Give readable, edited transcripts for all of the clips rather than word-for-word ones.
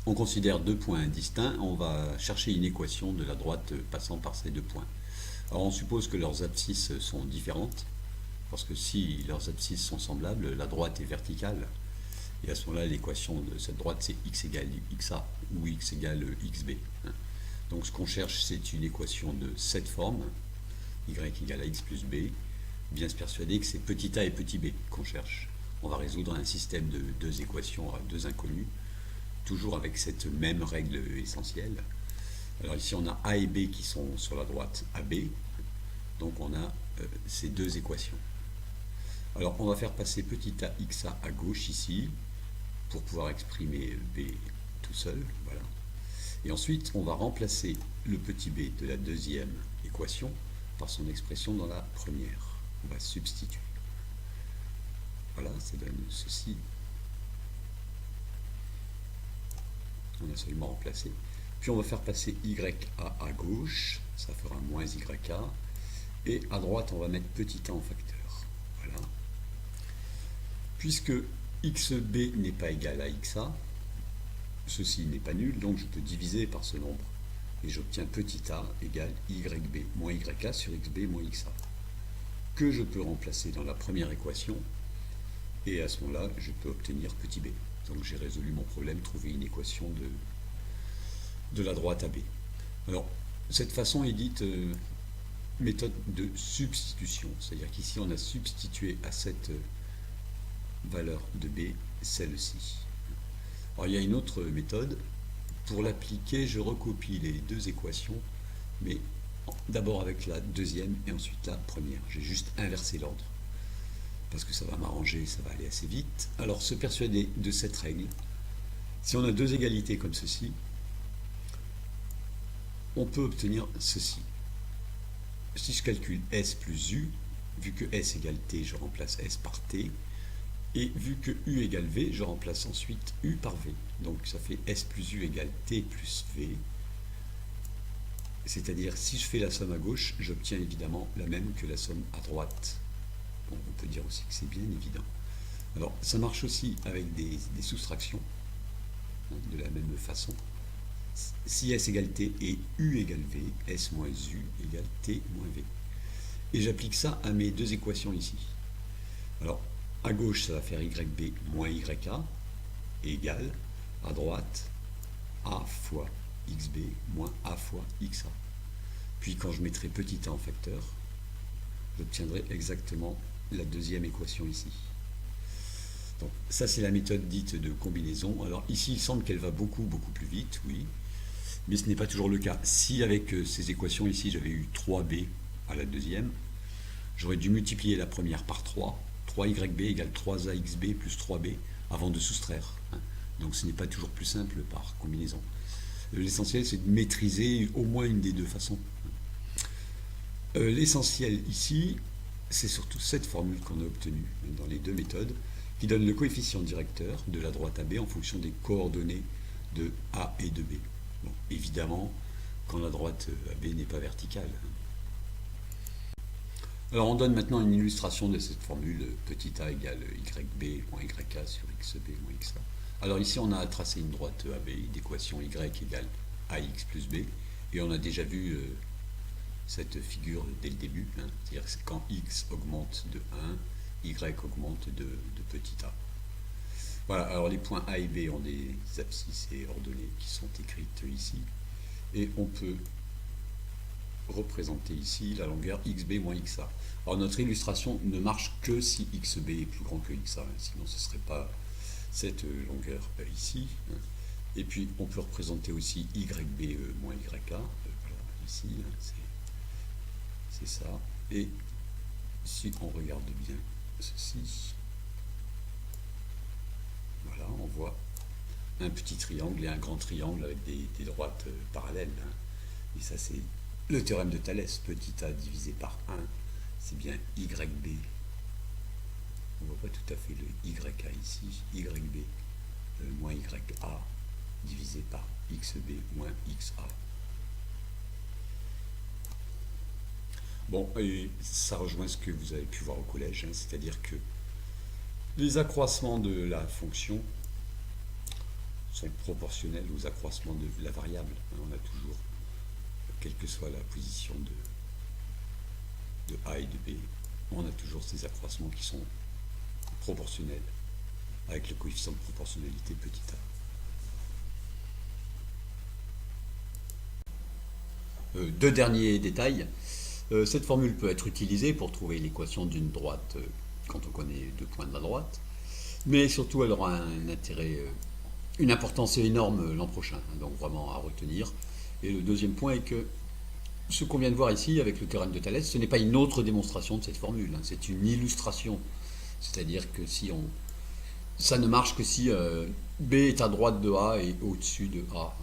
On considère deux points distincts, on va chercher une équation de la droite passant par ces deux points. Alors on suppose que leurs abscisses sont différentes, parce que si leurs abscisses sont semblables, la droite est verticale, et à ce moment-là, l'équation de cette droite, c'est x égale xa, ou x égale xb. Donc ce qu'on cherche, c'est une équation de cette forme, y égale à x plus b, bien se persuader que c'est petit a et petit b qu'on cherche. On va résoudre un système de deux équations à deux inconnus, toujours avec cette même règle essentielle. Alors ici, on a a et b qui sont sur la droite AB, donc on a ces deux équations. Alors on va faire passer petit a xa à gauche ici, pour pouvoir exprimer b tout seul, voilà. Et ensuite, on va remplacer le petit b de la deuxième équation par son expression dans la première. On va substituer. Voilà, ça donne ceci. On a seulement remplacé. Puis on va faire passer ya à gauche, ça fera moins ya. Et à droite, on va mettre petit a en facteur. Voilà. Puisque xb n'est pas égal à xa, ceci n'est pas nul, donc je peux diviser par ce nombre. Et j'obtiens petit a égale yb moins ya sur xb moins xa, que je peux remplacer dans la première équation, et à ce moment-là, je peux obtenir petit b. Donc j'ai résolu mon problème, trouver une équation de la droite AB. Alors, cette façon est dite méthode de substitution, c'est-à-dire qu'ici on a substitué à cette valeur de b celle-ci. Alors il y a une autre méthode. Pour l'appliquer, je recopie les deux équations, mais d'abord avec la deuxième et ensuite la première. J'ai juste inversé l'ordre, parce que ça va m'arranger, ça va aller assez vite. Alors se persuader de cette règle, si on a deux égalités comme ceci, on peut obtenir ceci. Si je calcule S plus U, vu que S égale T, je remplace S par T, et vu que U égale V, je remplace ensuite U par V. Donc ça fait S plus U égale T plus V. C'est-à-dire, si je fais la somme à gauche, j'obtiens évidemment la même que la somme à droite. Bon, on peut dire aussi que c'est bien évident. Alors, ça marche aussi avec des soustractions, de la même façon. Si S égale T et U égale V, S moins U égale T moins V. Et j'applique ça à mes deux équations ici. Alors, à gauche, ça va faire YB moins YA égale, à droite, A fois XB moins A fois XA. Puis quand je mettrai petit a en facteur, j'obtiendrai exactement la deuxième équation ici. Donc ça, c'est la méthode dite de combinaison. Alors ici, il semble qu'elle va beaucoup plus vite, oui, mais ce n'est pas toujours le cas. Si avec ces équations ici, j'avais eu 3b à la deuxième, j'aurais dû multiplier la première par 3. 3YB égale 3AXB plus 3B avant de soustraire. Donc ce n'est pas toujours plus simple par combinaison. L'essentiel, c'est de maîtriser au moins une des deux façons. L'essentiel ici, c'est surtout cette formule qu'on a obtenue dans les deux méthodes, qui donne le coefficient directeur de la droite AB en fonction des coordonnées de A et de B. Bon, évidemment, quand la droite AB n'est pas verticale. Alors on donne maintenant une illustration de cette formule petit a égale YB moins YA sur XB moins XA. Alors ici on a tracé une droite AB d'équation Y égale AX plus B, et on a déjà vu cette figure dès le début, c'est-à-dire que quand X augmente de 1, Y augmente de petit a. Voilà, alors les points A et B ont des abscisses et ordonnées qui sont écrites ici, et on peut représenter ici la longueur XB moins XA. Alors notre illustration ne marche que si XB est plus grand que XA, sinon ce ne serait pas cette longueur ici. Et puis on peut représenter aussi YB moins YA, voilà, ici, c'est ça. Et si on regarde bien ceci, voilà, on voit un petit triangle et un grand triangle avec des droites parallèles. Et ça, c'est le théorème de Thalès. Petit a divisé par 1, c'est bien YB. On ne voit pas tout à fait le YA ici. YB moins YA divisé par XB moins XA. Bon, et ça rejoint ce que vous avez pu voir au collège, c'est-à-dire que les accroissements de la fonction sont proportionnels aux accroissements de la variable. On a toujours, quelle que soit la position de A et de B, on a toujours ces accroissements qui sont proportionnels avec le coefficient de proportionnalité petit a. Deux derniers détails. Cette formule peut être utilisée pour trouver l'équation d'une droite quand on connaît deux points de la droite, mais surtout elle aura un intérêt, une importance énorme l'an prochain, donc vraiment à retenir. Et le deuxième point est que ce qu'on vient de voir ici avec le théorème de Thalès, ce n'est pas une autre démonstration de cette formule, c'est une illustration. C'est-à-dire que si on, ça ne marche que si B est à droite de A et au-dessus de A.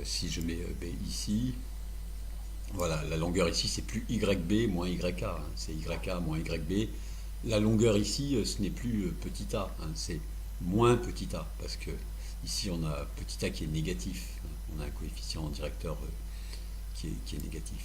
Si je mets B ici, voilà, la longueur ici c'est plus YB moins YA, c'est YA moins YB. La longueur ici ce n'est plus petit a, c'est moins petit a, parce que ici on a petit a qui est négatif, on a un coefficient directeur qui est négatif.